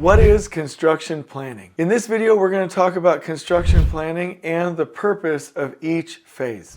What is construction planning? In this video, we're going to talk about construction planning and the purpose of each phase.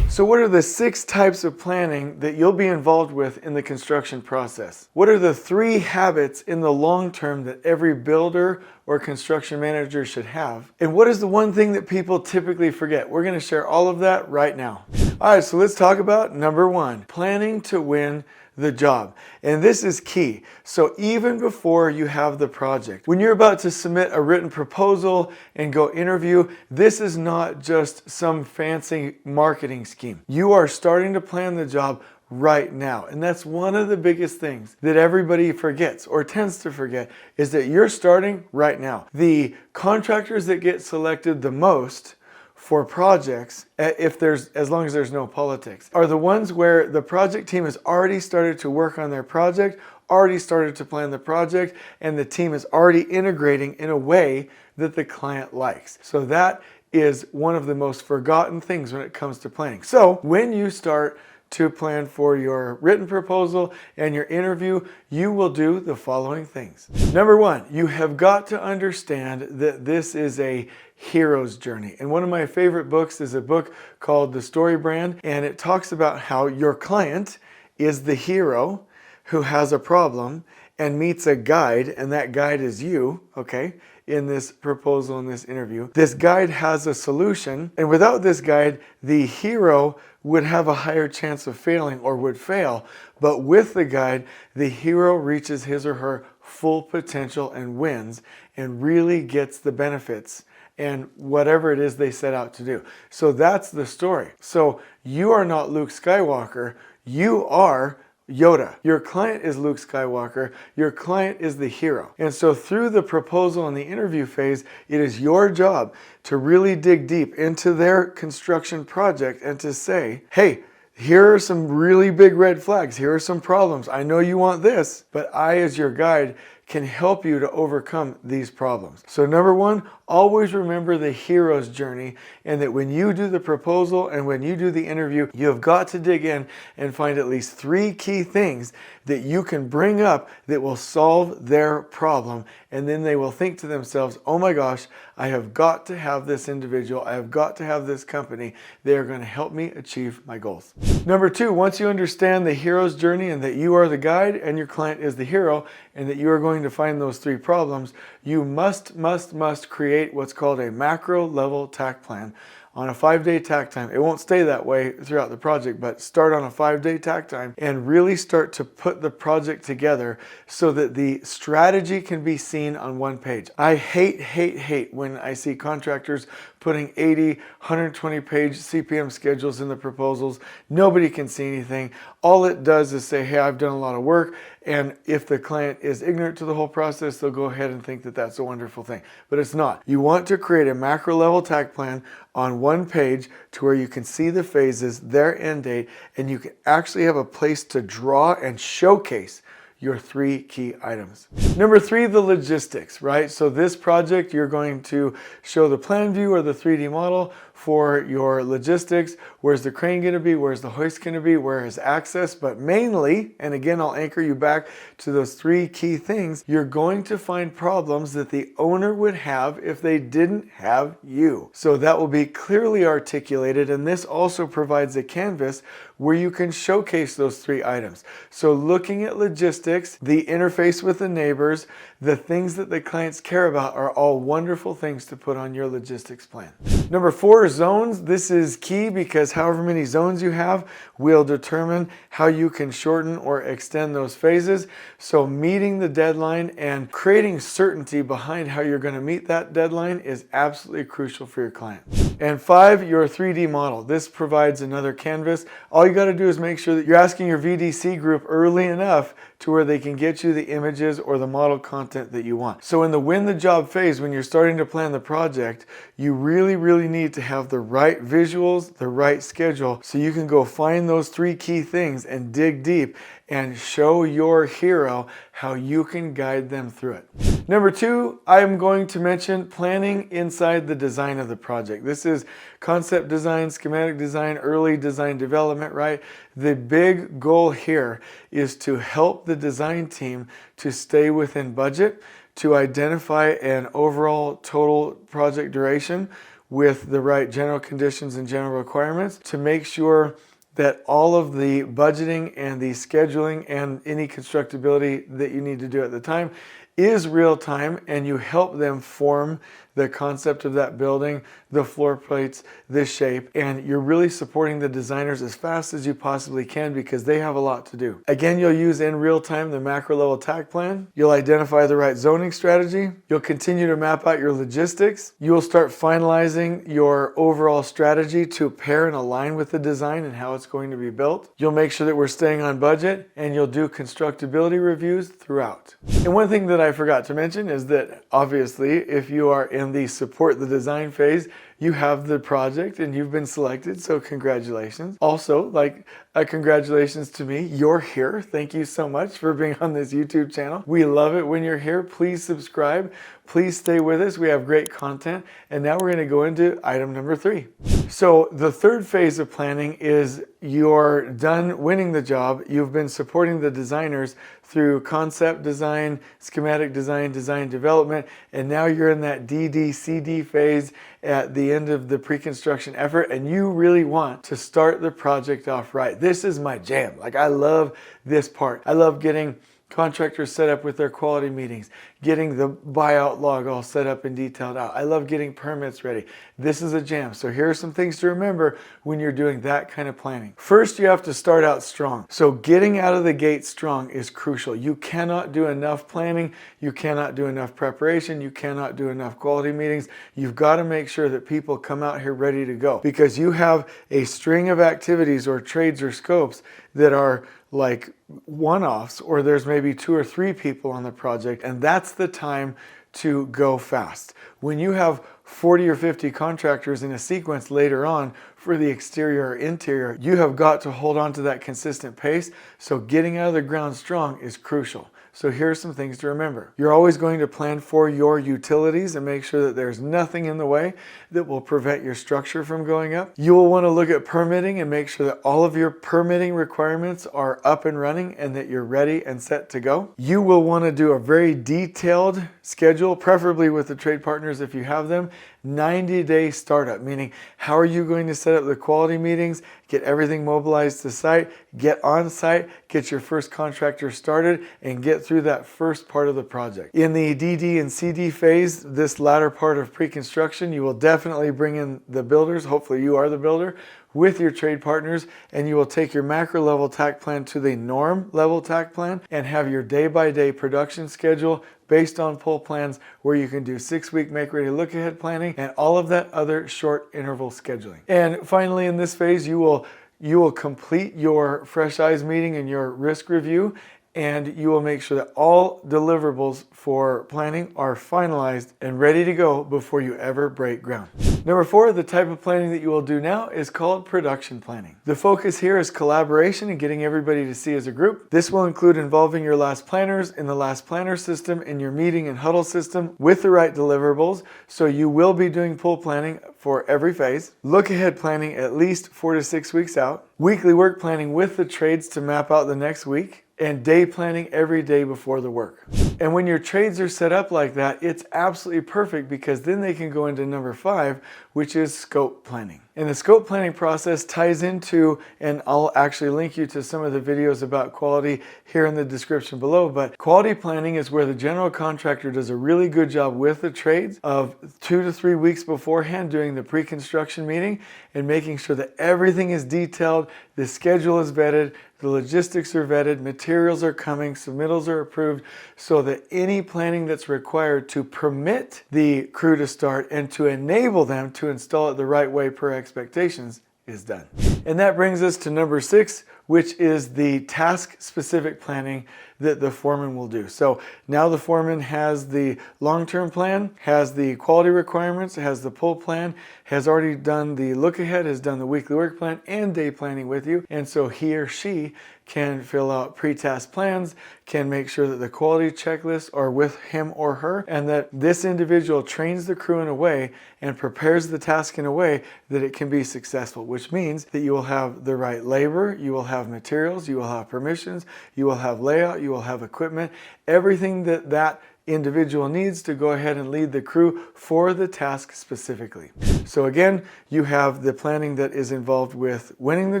So what are the 6 types of planning that you'll be involved with in the construction process? What are the 3 habits in the long term that every builder or construction manager should have? And what is the one thing that people typically forget? We're going to share all of that right now. All right, so let's talk about number 1, planning to win the job. And this is key. So even before you have the project, when you're about to submit a written proposal and go interview, this is not just some fancy marketing scheme. You are starting to plan the job right now. And that's one of the biggest things that everybody forgets or tends to forget, is that you're starting right now. The contractors that get selected the most for projects, as long as there's no politics, are the ones where the project team has already started to work on their project, already started to plan the project, and the team is already integrating in a way that the client likes. So that is one of the most forgotten things when it comes to planning. So when you start to plan for your written proposal and your interview, you will do the following things. Number 1, you have got to understand that this is a hero's journey. And one of my favorite books is a book called The Story Brand, and it talks about how your client is the hero who has a problem and meets a guide, and that guide is you, okay, in this proposal, in this interview. This guide has a solution, and without this guide, the hero would have a higher chance of failing or would fail. But with the guide, the hero reaches his or her full potential and wins and really gets the benefits and whatever it is they set out to do. So that's the story. So you are not Luke Skywalker, you are Yoda. Your client is Luke Skywalker, your client is the hero. And so through the proposal and the interview phase, it is your job to really dig deep into their construction project and to say, hey, here are some really big red flags, here are some problems. I know you want this, but I, as your guide, can help you to overcome these problems. So number 1, always remember the hero's journey, and that when you do the proposal and when you do the interview, you have got to dig in and find at least 3 key things that you can bring up that will solve their problem. And then they will think to themselves, oh my gosh, I have got to have this individual, I have got to have this company. They are going to help me achieve my goals. Number 2, once you understand the hero's journey and that you are the guide and your client is the hero, and that you are going to find those 3 problems, you must create what's called a macro level Takt plan on a 5-day Takt time. It won't stay that way throughout the project, but start on a 5-day Takt time and really start to put the project together so that the strategy can be seen on one page. I hate when I see contractors putting 80, 120-page CPM schedules in the proposals. Nobody can see anything. All it does is say, hey, I've done a lot of work, and if the client is ignorant to the whole process, they'll go ahead and think that that's a wonderful thing. But it's not. You want to create a macro level Takt plan on one page to where you can see the phases, their end date, and you can actually have a place to draw and showcase your 3 key items. Number 3, the logistics, right? So this project, you're going to show the plan view or the 3D model for your logistics. Where's the crane going to be? Where's the hoist going to be? Where is access? But mainly, and again, I'll anchor you back to those 3 key things, you're going to find problems that the owner would have if they didn't have you. So that will be clearly articulated, and this also provides a canvas where you can showcase those 3 items. So looking at logistics, the interface with the neighbors, the things that the clients care about are all wonderful things to put on your logistics plan. Number 4, zones. This is key because however many zones you have will determine how you can shorten or extend those phases. So meeting the deadline and creating certainty behind how you're going to meet that deadline is absolutely crucial for your client. And 5, your 3D model. This provides another canvas. All you got to do is make sure that you're asking your VDC group early enough to where they can get you the images or the model content that you want. So in the win the job phase, when you're starting to plan the project, you really need to have the right visuals, the right schedule, so you can go find those 3 key things and dig deep and show your hero how you can guide them through it. Number 2, I'm going to mention planning inside the design of the project. This is concept design, schematic design, early design development, right? The big goal here is to help the design team to stay within budget, to identify an overall total project duration with the right general conditions and general requirements, to make sure that all of the budgeting and the scheduling and any constructability that you need to do at the time is real time, and you help them form the concept of that building, the floor plates, the shape, and you're really supporting the designers as fast as you possibly can because they have a lot to do. Again, you'll use in real time the macro level Takt plan. You'll identify the right zoning strategy. You'll continue to map out your logistics. You will start finalizing your overall strategy to pair and align with the design and how it's going to be built. You'll make sure that we're staying on budget, and you'll do constructability reviews throughout. And one thing that I forgot to mention is that obviously if you are in the support the design phase, you have the project and you've been selected, so congratulations. Also, like a congratulations to me, you're here. Thank you so much for being on this YouTube channel. We love it when you're here. Please subscribe. Please stay with us. We have great content. And now we're going to go into item number 3. So the third phase of planning is you're done winning the job. You've been supporting the designers through concept design, schematic design, design development, and now you're in that DD/CD phase at the end of the pre-construction effort, and you really want to start the project off right. This is my jam. Like, I love this part. I love getting contractors set up with their quality meetings, getting the buyout log all set up and detailed out. I love getting permits ready. This is a jam. So here are some things to remember when you're doing that kind of planning. First, you have to start out strong. So getting out of the gate strong is crucial. You cannot do enough planning. You cannot do enough preparation. You cannot do enough quality meetings. You've got to make sure that people come out here ready to go, because you have a string of activities or trades or scopes that are like one-offs, or there's maybe 2 or 3 people on the project, and that's the time to go fast. When you have 40 or 50 contractors in a sequence later on for the exterior or interior, you have got to hold on to that consistent pace. So getting out of the ground strong is crucial. So here are some things to remember. You're always going to plan for your utilities and make sure that there's nothing in the way that will prevent your structure from going up. You will want to look at permitting and make sure that all of your permitting requirements are up and running and that you're ready and set to go. You will want to do a very detailed schedule, preferably with the trade partners if you have them. 90-day startup, meaning how are you going to set up the quality meetings, get everything mobilized to site, get on site, get your first contractor started, and get through that first part of the project. In the DD and CD phase, this latter part of pre-construction, you will definitely bring in the builders. Hopefully you are the builder with your trade partners, and you will take your macro level Takt plan to the norm level Takt plan and have your day-by-day production schedule based on pull plans, where you can do 6-week make ready look ahead planning and all of that other short interval scheduling. And finally, in this phase, you will complete your fresh eyes meeting and your risk review, and you will make sure that all deliverables for planning are finalized and ready to go before you ever break ground. Number 4, the type of planning that you will do now is called production planning. The focus here is collaboration and getting everybody to see as a group. This will include involving your last planners in the last planner system, in your meeting and huddle system with the right deliverables. So you will be doing pull planning for every phase. Look ahead planning at least 4 to 6 weeks out. Weekly work planning with the trades to map out the next week. And day planning every day before the work. And when your trades are set up like that, it's absolutely perfect, because then they can go into number 5, which is scope planning. And the scope planning process ties into, and I'll actually link you to some of the videos about quality here in the description below, but quality planning is where the general contractor does a really good job with the trades of 2 to 3 weeks beforehand doing the pre-construction meeting and making sure that everything is detailed, the schedule is vetted, the logistics are vetted, materials are coming, submittals are approved, so that any planning that's required to permit the crew to start and to enable them to install it the right way per expectations is done. And that brings us to number 6, which is the task-specific planning that the foreman will do. So now the foreman has the long-term plan, has the quality requirements, has the pull plan, has already done the look ahead, has done the weekly work plan and day planning with you. And so he or she can fill out pre-task plans, can make sure that the quality checklists are with him or her, and that this individual trains the crew in a way and prepares the task in a way that it can be successful, which means that you will have the right labor, you will have materials, you will have permissions, you will have layout, you will have equipment, everything that that individual needs to go ahead and lead the crew for the task specifically. So again, you have the planning that is involved with winning the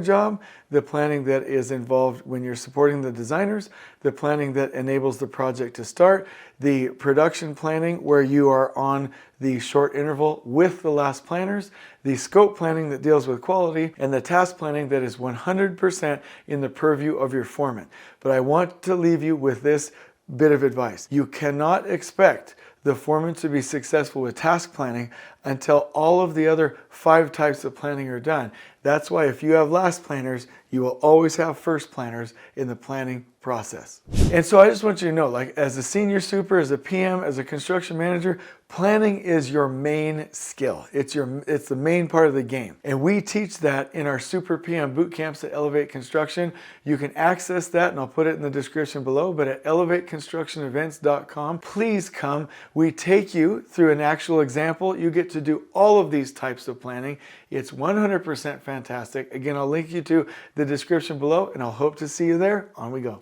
job, the planning that is involved when you're supporting the designers, the planning that enables the project to start, the production planning where you are on the short interval with the last planners, the scope planning that deals with quality, and the task planning that is 100% in the purview of your foreman. But I want to leave you with this bit of advice. You cannot expect the foreman to be successful with task planning until all of the other 5 types of planning are done. That's why if you have last planners, you will always have first planners in the planning process. And so I just want you to know, like as a senior super, as a PM, as a construction manager, planning is your main skill. It's the main part of the game. And we teach that in our Super PM boot camps at Elevate Construction. You can access that, and I'll put it in the description below, but at elevateconstructionevents.com, please come. We take you through an actual example. You get to do all of these types of planning. It's 100% fantastic. Again, I'll link you to the description below, and I'll hope to see you there. On we go.